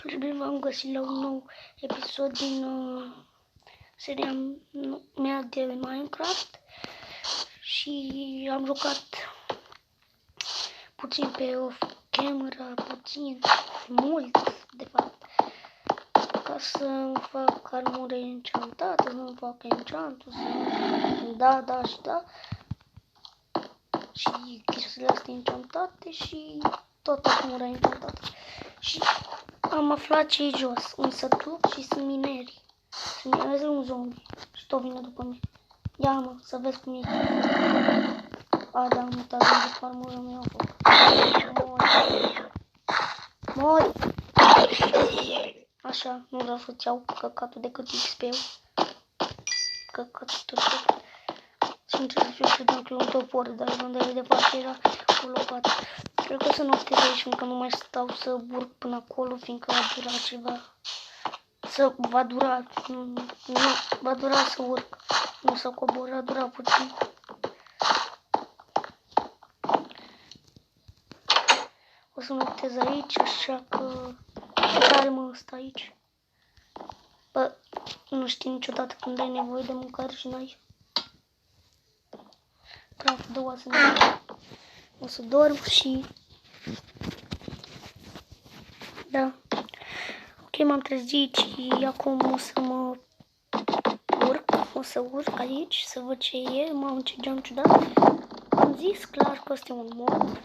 Și bine v-am găsit la un nou episod din seria mea de Minecraft. Și am jucat puțin pe off-camera, puțin, mult, de fapt, ca să fac armură enchantată, să fac enchantul, da. Și chestiile astea enchantate și tot armura enchantată. Și am aflat ce e jos, un sătuc și sunt mineri. Sunt un zombie și tot vine după mine. Ia mă, să vezi cum e. A, da, am mutat de armura mea. Mori! Așa, nu vreau să-ți iau căcatul decât XP-ul. Căcatul tot. Sincer, eu credeam că e un topor, dar unde de fapt era o lopată. Cred că o să noptez aici, fiindcă nu mai stau să urc până acolo, fiindcă va dura ceva. Va dura să urc, nu să cobor, va dura puțin. O să noptez aici, așa că care mă ăsta aici. Bă, nu știi niciodată când ai nevoie de mâncare și n-ai. Craft 2 să ne o să dorm și da. Ok, m-am trezit și acum o să mă urc. O să urc aici să văd ce e. Mamă, ce geam ciudat. Am zis clar că ăsta e un mod.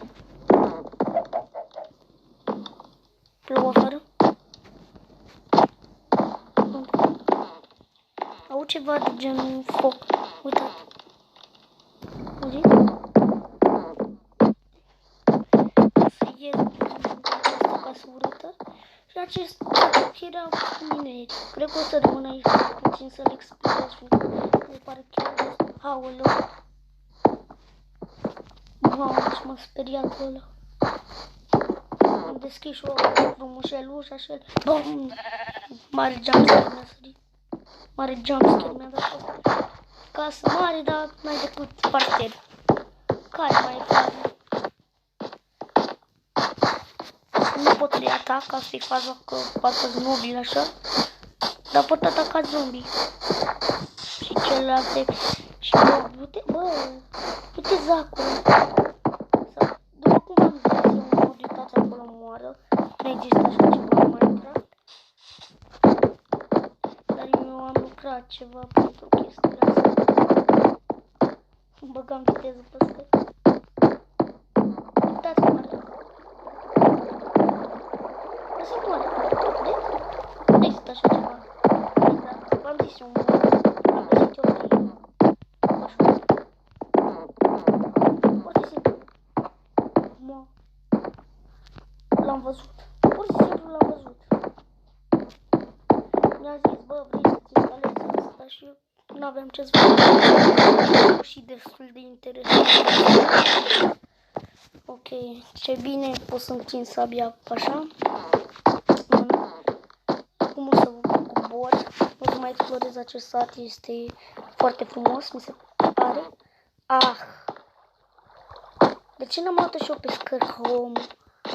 Plouă afară. Au ceva de gen foc. Uitați. Auziți? Să ies această casă urâtă. Și acest era cu mineri. Cred că o să rămân aici puțin să-l explorez. Mi pare chiar aoleu. Mamă, ce m-a speriat ăla. Am deschis și o frumușel ușa și el. Bum! Mare jumpscare mi-a sărit. Mare jumpscare mi-a dat asta. Casă mare, dar n-ai decât parter. Care mai e faza? Nu pot să-i atac, asta e faza că parcă-s nobili așa. Dar pot ataca zombie. Și celelalte. Și uite zacul. După cum am zis, eu în mod uitați acolo moară. Nu există așa ceva în Minecraft. Dar eu am lucrat ceva pentru chestiile astea. Băgam viteză pe scări. Uitați cum arată. Asta cum arată. Vedeți? Nu există așa ceva. V-am zis eu un mod. Am găsit eu free. Așa. Foarte simplu. L-am văzut. Pur și simplu l-am văzut. Mi-a zis, bă, vrei să-ți instalezi asta și eu n-aveam ce-ți fac. Și destul de interesant. Ok, ce bine, pot să întind sabia așa. Acum o să cobor. O să mai explorez acest sat, este foarte frumos, mi se pare. Ah! De ce n-am luat și eu pe scări home?